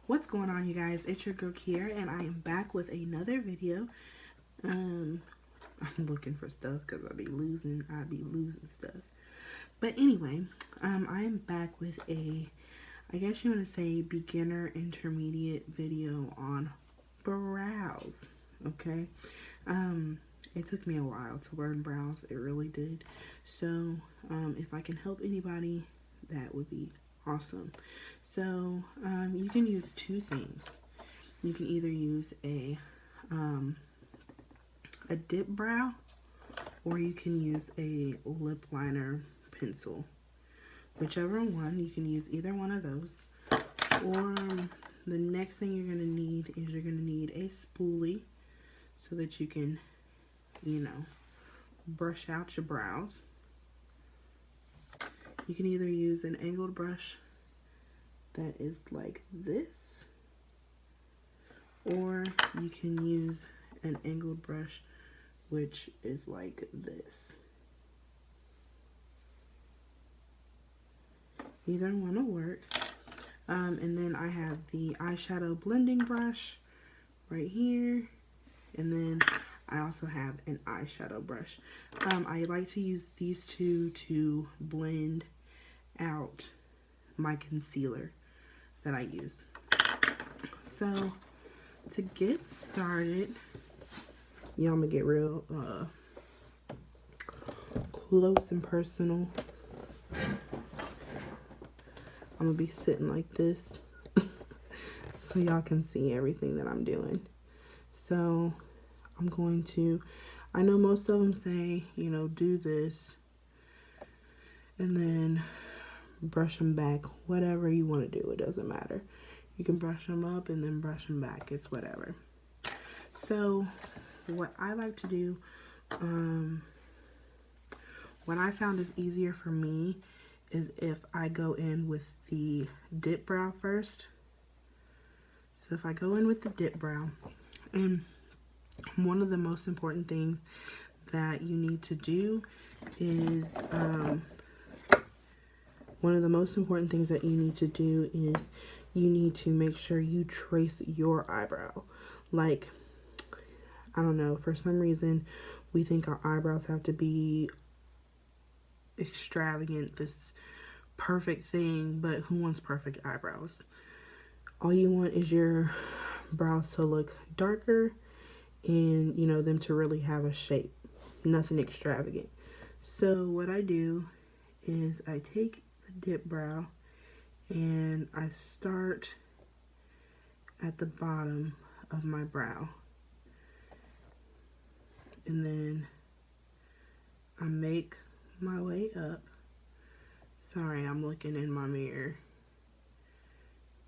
What's going on, you guys? It's your girl Kiera, and I am back with another video. I'm looking for stuff because I be losing stuff. But anyway, I am back with I guess you want to say beginner intermediate video on brows. Okay, it took me a while to learn brows. It really did. So, if I can help anybody, that would be awesome. So you can use two things. You can either use a dip brow, or you can use a lip liner pencil. Whichever one, you can use either one of those. Or the next thing you're gonna need is you're gonna need a spoolie so that you can, brush out your brows. You can either use an angled brush that is like this, or you can use an angled brush which is like this. Either one will work. And then I have the eyeshadow blending brush right here, and then I also have an eyeshadow brush. I like to use these two to blend out my concealer that I use. So to get started, y'all, I'm gonna get real close and personal. I'm gonna be sitting like this so y'all can see everything that I'm doing. So I'm going to, I know most of them say, do this and then brush them back. Whatever you want to do, it doesn't matter. You can brush them up and then brush them back. It's whatever. So what I like to do, what I found is easier for me is if I go in with the dip brow first. So if I go in with the dip brow, and one of the most important things that you need to do is, you need to make sure you trace your eyebrow. Like, I don't know, for some reason, we think our eyebrows have to be extravagant, this perfect thing, but who wants perfect eyebrows? All you want is your brows to look darker and, them to really have a shape. Nothing extravagant. So what I do is I take the dip brow and I start at the bottom of my brow. And then I make my way up. Sorry, I'm looking in my mirror.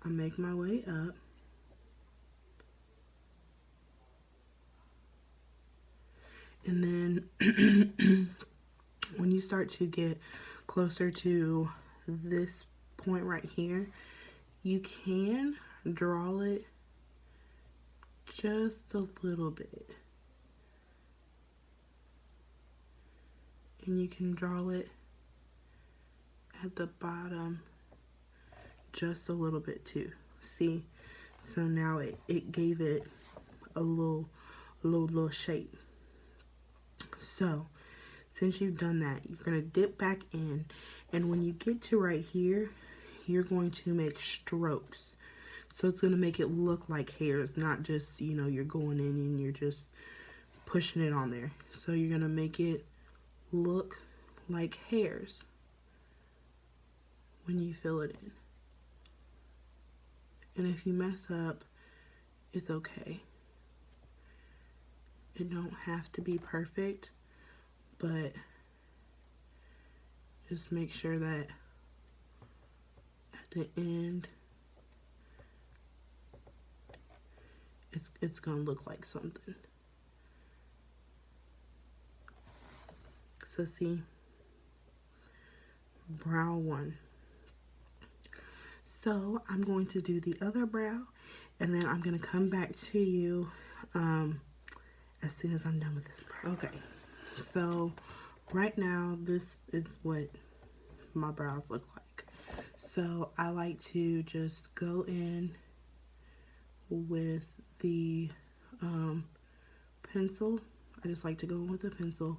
I make my way up. And then when you start to get closer to this point right here, you can draw it just a little bit. And you can draw it at the bottom just a little bit too. See? So now it gave it a little shape. So since you've done that, you're going to dip back in, and when you get to right here, you're going to make strokes. So it's going to make it look like hairs, not just, you're going in and you're just pushing it on there. So you're going to make it look like hairs when you fill it in. And if you mess up, it's okay. It don't have to be perfect, but just make sure that at the end it's gonna look like something. So see, brow one. So I'm going to do the other brow, and then I'm gonna come back to you as soon as I'm done with this brow. Okay, so right now this is what my brows look like. So I like to just go in with the pencil. I just like to go in with a pencil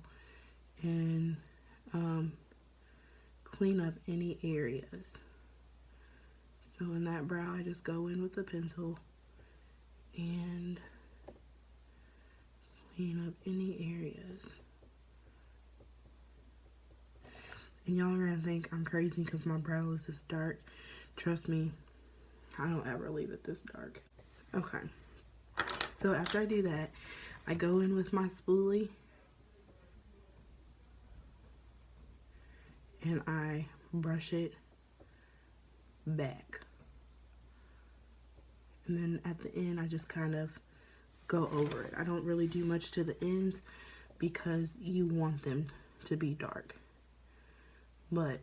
and clean up any areas. So in that brow, I just go in with the pencil and clean up any areas. And y'all are gonna think I'm crazy because my brow is this dark. Trust me, I don't ever leave it this dark. Okay, so after I do that, I go in with my spoolie and I brush it back. And then at the end, I just kind of go over it. I don't really do much to the ends because you want them to be dark. But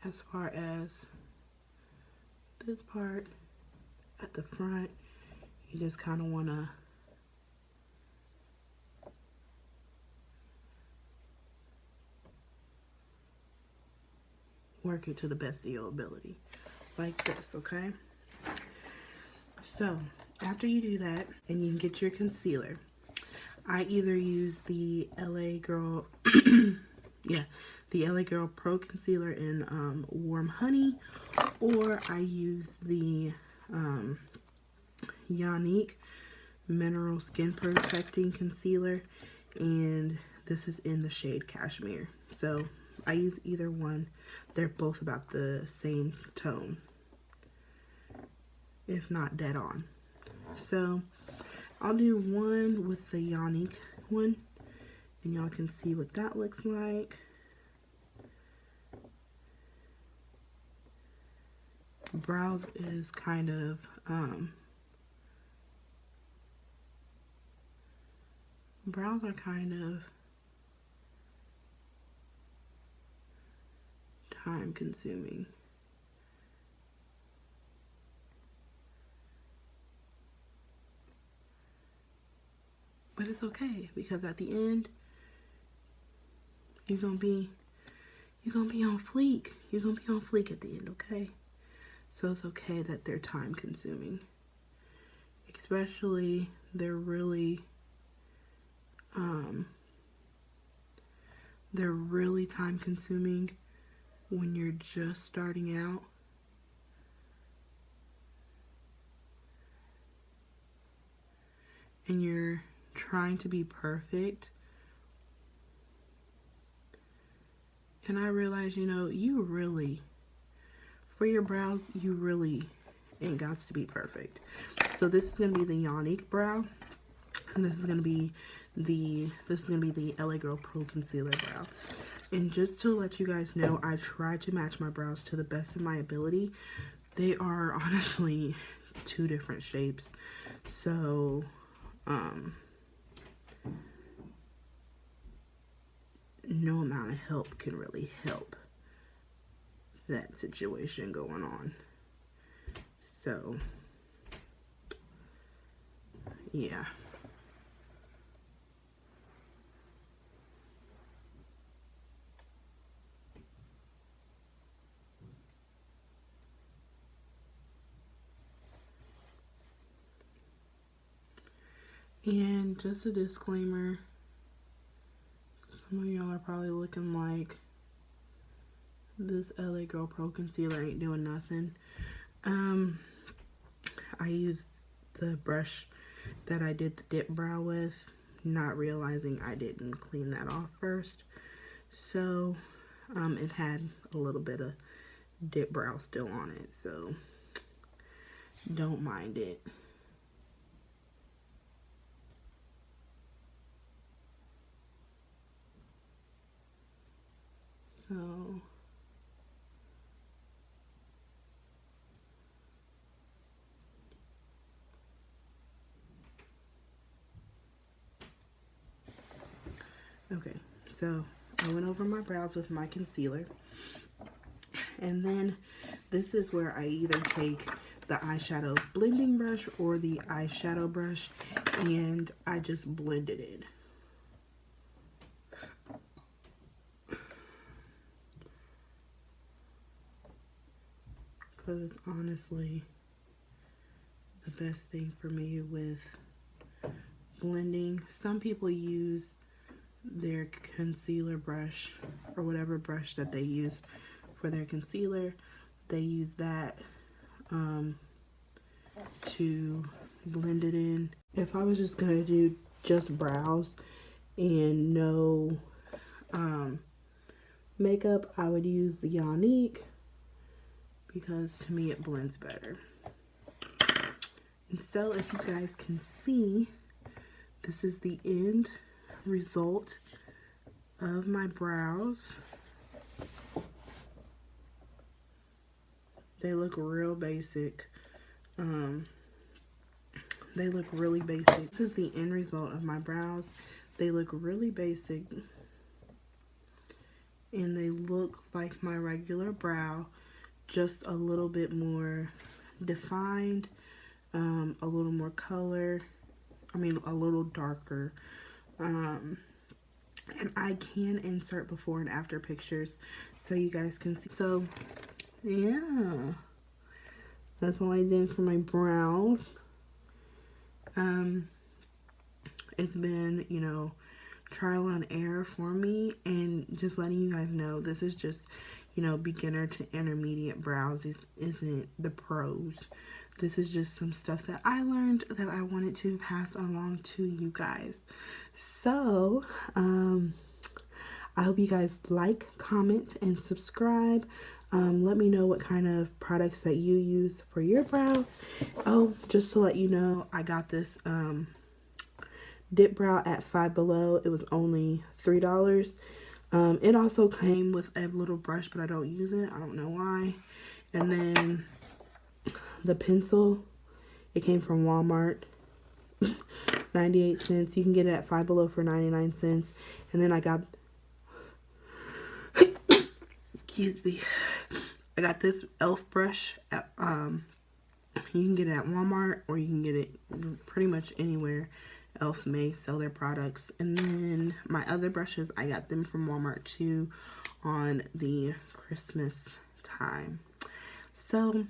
as far as this part at the front, you just kind of want to work it to the best of your ability, like this, okay? So after you do that and you can get your concealer, I either use the LA Girl the LA Girl Pro Concealer in Warm Honey, or I use the Unique Mineral Skin Perfecting Concealer, and this is in the shade Cashmere. So I use either one. They're both about the same tone, if not dead on. So I'll do one with the Unique one, and y'all can see what that looks like. Brows is kind of brows are kind of time consuming. But it's okay, because at the end you're gonna be on fleek. You're gonna be on fleek at the end, okay? So it's okay that they're time consuming. Especially they're really time consuming when you're just starting out. And you're trying to be perfect. And I realize, you really, for your brows, you really ain't got to be perfect. So this is gonna be the Unique brow, and this is gonna be the LA Girl Pro Concealer brow. And just to let you guys know, I try to match my brows to the best of my ability. They are honestly two different shapes, so no amount of help can really help that situation going on. So yeah. And just a disclaimer, some of y'all are probably looking like this LA Girl Pro Concealer ain't doing nothing. I used the brush that I did the dip brow with, not realizing I didn't clean that off first. So it had a little bit of dip brow still on it, so don't mind it. So okay, so I went over my brows with my concealer, and then this is where I either take the eyeshadow blending brush or the eyeshadow brush, and I just blend it in. Because honestly, the best thing for me with blending. Some people use their concealer brush or whatever brush that they use for their concealer. They use that to blend it in. If I was just gonna do just brows and no makeup, I would use the Unique because to me it blends better. And so if you guys can see, this is the end result of my brows. They look real basic. They look really basic. This is the end result of my brows. They look really basic. And they look like my regular brow, just a little bit more defined, a little more color. I mean, a little darker. And I can insert before and after pictures so you guys can see. So, yeah. That's all I did for my brows. It's been, you know, trial and error for me, and just letting you guys know this is just, you know, beginner to intermediate brows. This isn't the pros. This is just some stuff that I learned that I wanted to pass along to you guys. So I hope you guys like, comment, and subscribe. Let me know what kind of products that you use for your brows. Oh, just to let you know, I got this dip brow at Five Below. It was only $3. It also came with a little brush, but I don't use it. I don't know why. And then the pencil, it came from Walmart. 98 cents. You can get it at Five Below for 99 cents. And then I got excuse me, I got this e.l.f. brush at you can get it at Walmart, or you can get it pretty much anywhere e.l.f. may sell their products. And then my other brushes, I got them from Walmart too on the Christmas time. So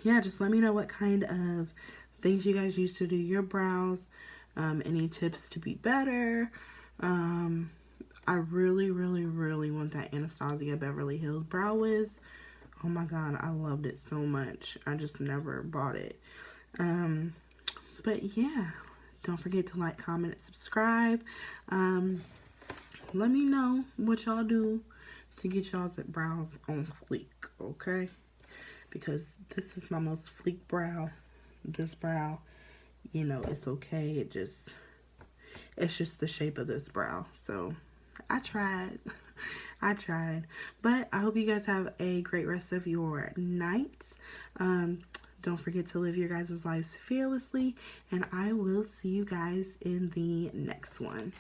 yeah, just let me know what kind of things you guys use to do your brows, any tips to be better. I really want that Anastasia Beverly Hills Brow Wiz. Oh my god, I loved it so much. I just never bought it. But yeah, don't forget to like, comment, and subscribe. Let me know what y'all do to get y'all's brows on fleek, okay? Because this is my most fleek brow. This brow, you know, it's okay. It's just the shape of this brow. So I tried. I tried. But I hope you guys have a great rest of your night. Don't forget to live your guys' lives fearlessly. And I will see you guys in the next one.